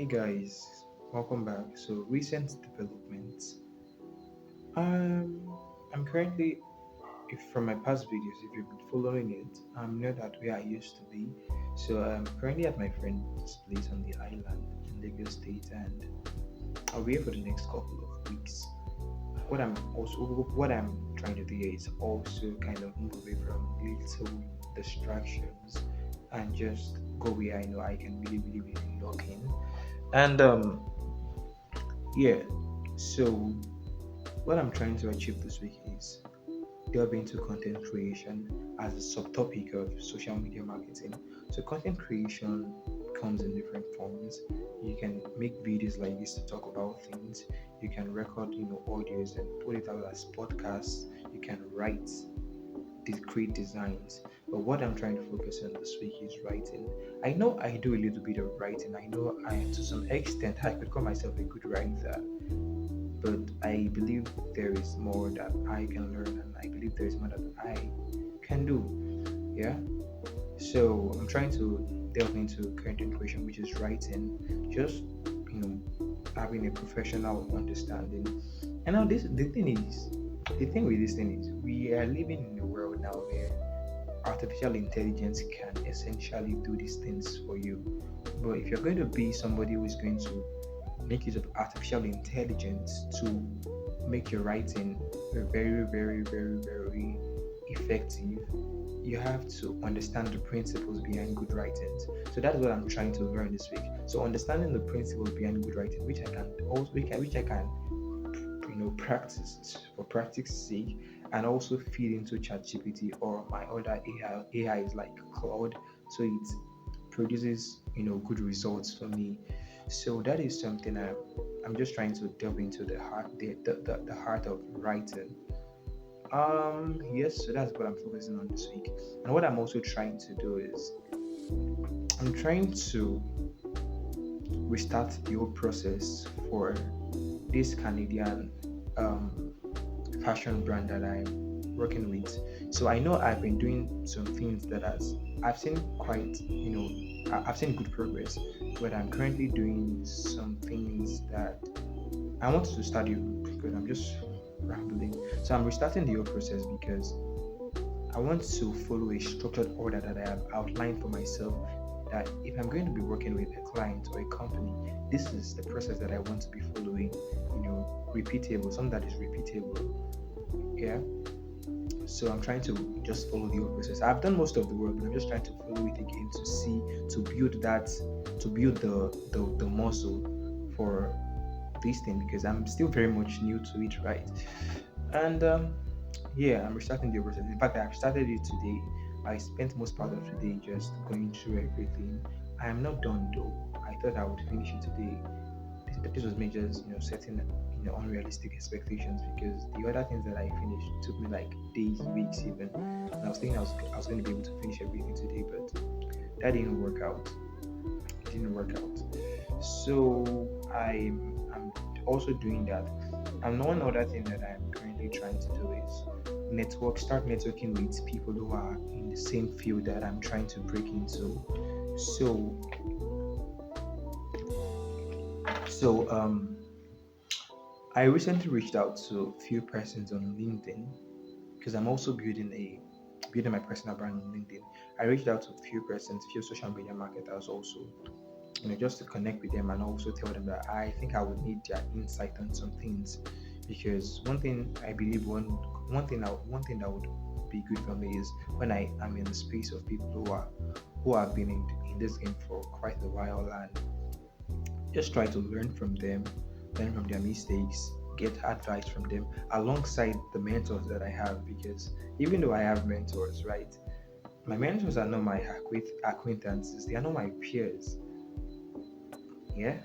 Hey guys, welcome back. So recent developments. Um, I'm currently, if from my past videos, if you've been following it, I'm not at where I used to be. So I'm currently at my friend's place on the island in Lagos State, and I'll be here for the next couple of weeks. What I'm trying to do here is also kind of move away from little distractions and just go where I know I can really, really, really lock in. And yeah, so what I'm trying to achieve this week is delve into content creation as a subtopic of social media marketing. So content creation comes in different forms. You can make videos like this to talk about things. You can record, audios and put it out as podcasts. You can write, create designs. But what I'm trying to focus on this week is writing. I know I do a little bit of writing. I know to some extent, I could call myself a good writer, but I believe there is more that I can learn, and I believe there is more that I can do. Yeah. So I'm trying to delve into content creation, which is writing, just having a professional understanding. And now the thing with this thing is, we are living in a world now where artificial intelligence can essentially do these things for you. But if you're going to be somebody who is going to make use of artificial intelligence to make your writing very, very, very, very effective, you have to understand the principles behind good writings. So that's what I'm trying to learn this week. So understanding the principles behind good writing, which I can also which I can practice for practice sake, and also feed into ChatGPT or my other AIs like Cloud, so it produces good results for me. So that is something I'm just trying to delve into the heart of writing. Yes, so that's what I'm focusing on this week. And what I'm also trying to do is I'm trying to restart the whole process for this Canadian um, fashion brand that I'm working with. So I know I've been doing some things that has I've seen quite I've seen good progress, but I'm currently doing some things that I want to study because I'm just rambling. So I'm restarting the whole process because I want to follow a structured order that I have outlined for myself. That if I'm going to be working with a client or a company, this is the process that I want to be following. Repeatable, something that is repeatable. Yeah. So I'm trying to just follow the whole process. I've done most of the work, but I'm just trying to follow it again to see to build the muscle for this thing because I'm still very much new to it, right? And yeah, I'm restarting the process. In fact, I've started it today. I spent most part of today just going through everything. I am not done though. I thought I would finish it today. This was me just setting unrealistic expectations because the other things that I finished took me like days, weeks even. And I was thinking I was going to be able to finish everything today, but that didn't work out. It didn't work out. So I'm also doing that. And one other thing that I'm currently trying to do is start networking with people who are in the same field that I'm trying to break into. So so I recently reached out to a few persons on LinkedIn because I'm also building my personal brand on LinkedIn. I reached out to a few persons, few social media marketers also, just to connect with them and also tell them that I think I would need their insight on some things. Because one thing I believe one thing that would be good for me is when I am in the space of people who have been in this game for quite a while and just try to learn from their mistakes, get advice from them alongside the mentors that I have. Because even though I have mentors, right, my mentors are not my acquaintances, they are not my peers. Yeah.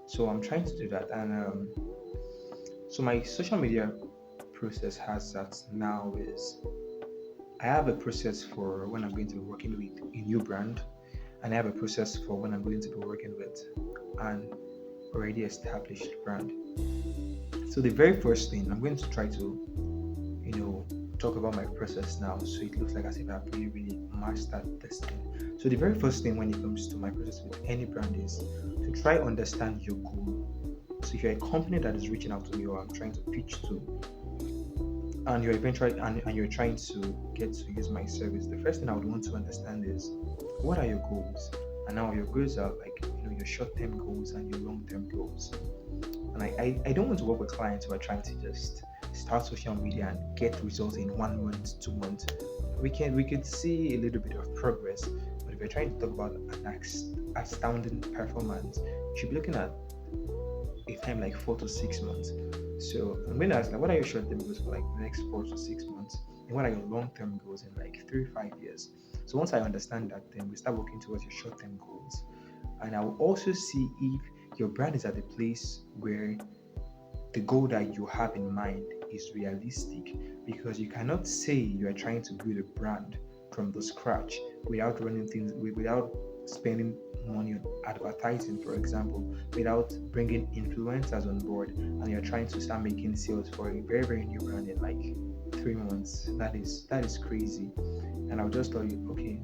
So I'm trying to do that. And so my social media process has that now is I have a process for when I'm going to be working with a new brand, and I have a process for when I'm going to be working with an already established brand. So the very first thing I'm going to try to, talk about my process now, so it looks like as if I've really, really mastered this thing. So the very first thing when it comes to my process with any brand is to try understand your goal. So if you're a company that is reaching out to me or I'm trying to pitch to, and you're eventually and you're trying to get to use my service, the first thing I would want to understand is what are your goals? And now your goals are like your short-term goals and your long-term goals. And I don't want to work with clients who are trying to just start social media and get results in 1 month, 2 months. We could see a little bit of progress, but if you're trying to talk about an astounding performance, you should be looking at a time like 4 to 6 months. So I'm going to ask, like, what are your short-term goals for like the next 4 to 6 months, and what are your long-term goals in like 3 to 5 years? So once I understand that, then we start working towards your short-term goals, and I will also see if your brand is at the place where the goal that you have in mind is realistic, because you cannot say you are trying to build a brand from the scratch without running things without spending money on advertising, for example, without bringing influencers on board, and you're trying to start making sales for a very very new brand in like 3 months. That is crazy. And I'll just tell you, okay,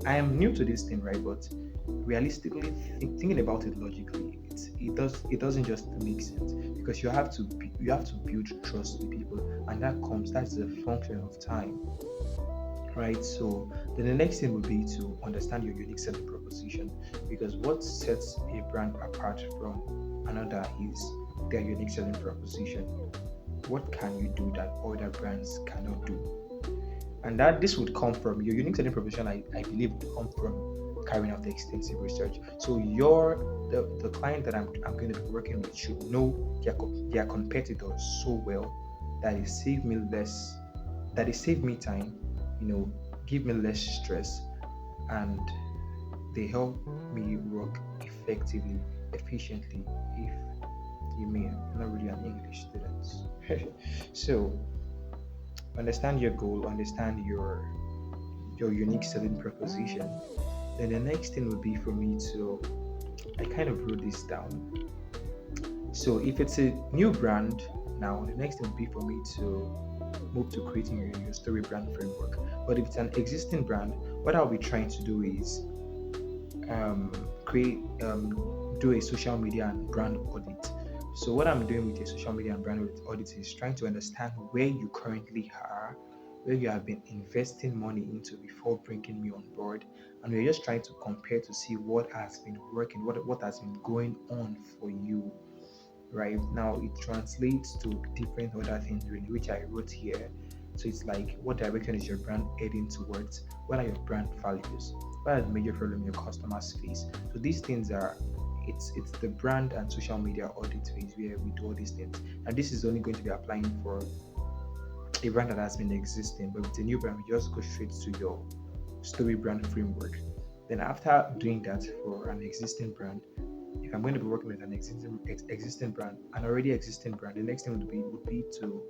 I am new to this thing, right? But realistically, thinking about it logically, it doesn't just make sense, because you have to build trust with people, and that's a function of time, right? So then the next thing would be to understand your unique selling proposition, because what sets a brand apart from another is their unique selling proposition. What can you do that other brands cannot do? And that this would come from your unique selling proposition. I believe would come from carrying out the extensive research. So the client that I'm going to be working with should know their competitors so well that it save me time, give me less stress, and they help me work effectively, efficiently. If you mean, I'm not really an English student. So understand your goal, understand your unique selling proposition. Then the next thing would be for me to, I kind of wrote this down. So if it's a new brand, now the next thing would be for me to move to creating your story brand framework. But if it's an existing brand, what I'll be trying to do is create do a social media and brand audit. So what I'm doing with a social media and brand audit is trying to understand where you currently are, where you have been investing money into before bringing me on board, and we're just trying to compare to see what has been working, what has been going on for you. Right now, it translates to different other things really, which I wrote here. So it's like, what direction is your brand heading towards? What are your brand values? What are the major problems your customers face? So these things are it's the brand and social media audit phase where we do all these things. And this is only going to be applying for a brand that has been existing, but with a new brand, we just go straight to your story brand framework. Then after doing that for an existing brand, if I'm going to be working with an existing brand, an already existing brand, the next thing would be to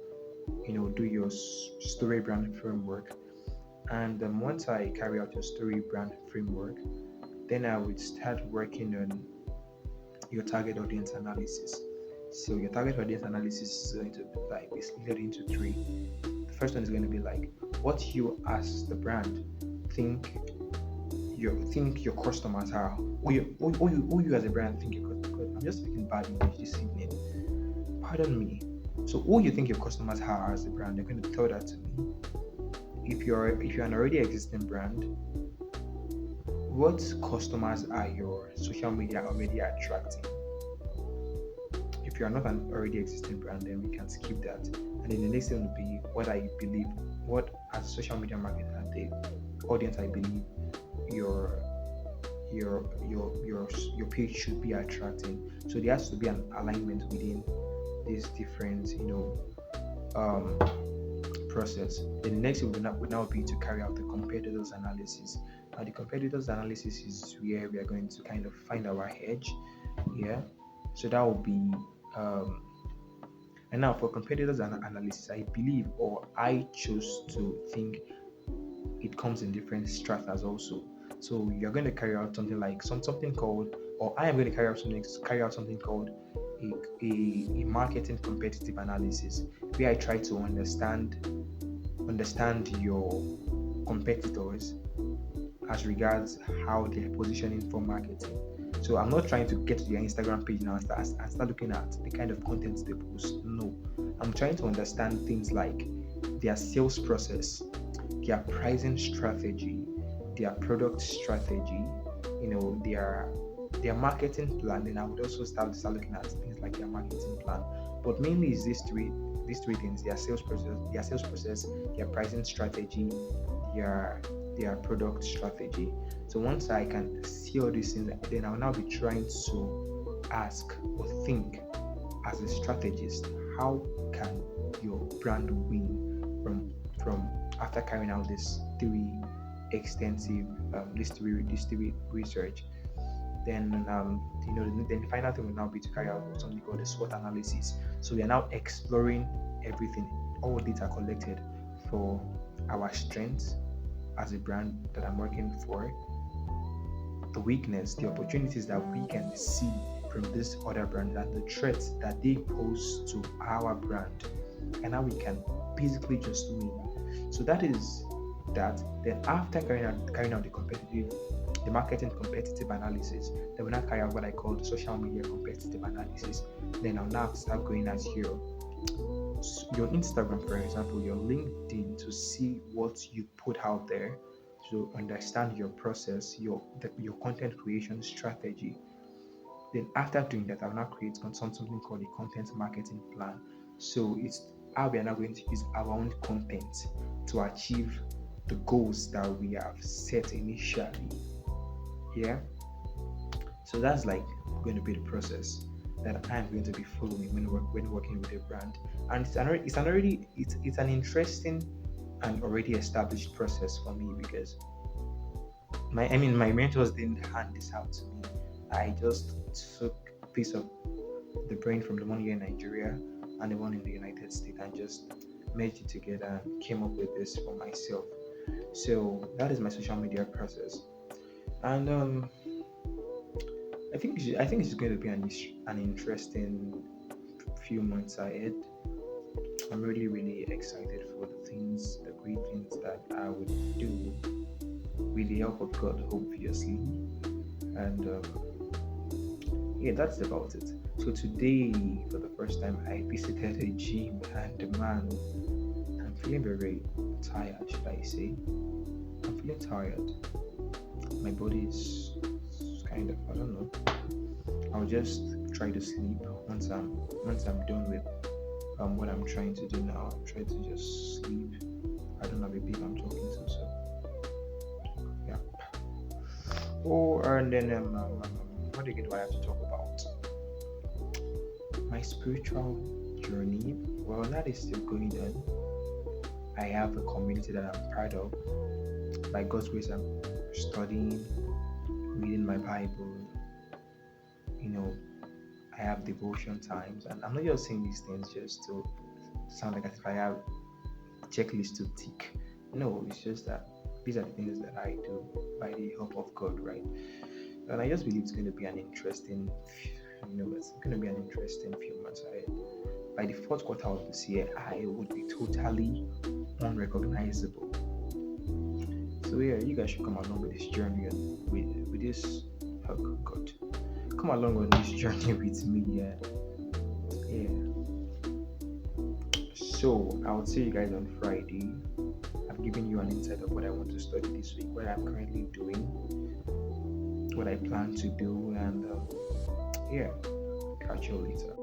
do your story brand framework. And once I carry out your story brand framework, then I would start working on your target audience analysis. So your target audience analysis is going to be like basically into three. The first one is going to be like what you as the brand think your customers are, who you as a brand think your customers. I'm just speaking bad English this evening. Pardon me. So who you think your customers are as a brand, they're going to tell that to me. If you're an already existing brand, what customers are your social media already attracting? If you are not an already existing brand, then we can skip that. And then the next thing will be what I believe, what as a social media marketer, the audience I believe your page should be attracting. So there has to be an alignment within these different process. Then the next thing would now be to carry out the competitors analysis. Now the competitors analysis is where we are going to kind of find our edge. Yeah. So that will be and now for competitors analysis, I believe, or I choose to think, it comes in different stratas also. So you're going to carry out something like something called, or I am going to carry out something called a marketing competitive analysis, where I try to understand your competitors as regards how they're positioning for marketing. So I'm not trying to get to their Instagram page now and start looking at the kind of content they post. No, I'm trying to understand things like their sales process, their pricing strategy, their product strategy, their marketing plan. Then I would also start looking at things like their marketing plan. But mainly is these three things: their sales process, their pricing strategy, their their product strategy. So once I can see all these things, then I'll now be trying to ask or think as a strategist, how can your brand win from after carrying out this three extensive this three research. Then then the final thing will now be to carry out something called the SWOT analysis. So we are now exploring everything, all data collected for our strengths as a brand that I'm working for, the weakness, the opportunities that we can see from this other brand, and the threats that they pose to our brand, and how we can basically just win. So that is that. Then after carrying out the marketing competitive analysis, then we now carry out what I call the social media competitive analysis. Then I'll now start going as your Instagram, for example, your LinkedIn, to see what you put out there, to understand your process, your content creation strategy. Then after doing that, I'll now create something called a content marketing plan. So it's how we are now going to use our own content to achieve the goals that we have set initially. Yeah. So that's like going to be the process that I'm going to be following when working with a brand. And it's an interesting and already established process for me, because my mentors didn't hand this out to me. I just took a piece of the brain from the one here in Nigeria and the one in the United States and just merged it together and came up with this for myself. So that is my social media process. And I think it's going to be an interesting few months ahead. I'm really really excited for the great things that I would do with the help of God, obviously. And yeah, that's about it. So today, for the first time, I visited a gym, and man, I'm feeling very, very tired. Should I say? I'm feeling tired. My body is kind of, I don't know. I'll just try to sleep once I'm done with what I'm trying to do now. I'll try to just sleep. I don't have a people I'm talking to, so yeah. Oh, and then what again do I have to talk about? My spiritual journey. Well, that is still going on. I have a community that I'm part of. By God's grace, I'm studying, reading my Bible. I have devotion times, and I'm not just saying these things just to sound like as if I have a checklist to tick. No, it's just that these are the things that I do by the help of God, right? And I just believe it's going to be it's going to be an interesting few months ahead. By the fourth quarter of this year, I would be totally unrecognizable. So yeah, you guys should come along with this journey and with this. Oh God, come along on this journey with me. Yeah. So I will see you guys on Friday. I've given you an insight of what I want to study this week, what I'm currently doing, what I plan to do, and yeah, catch you later.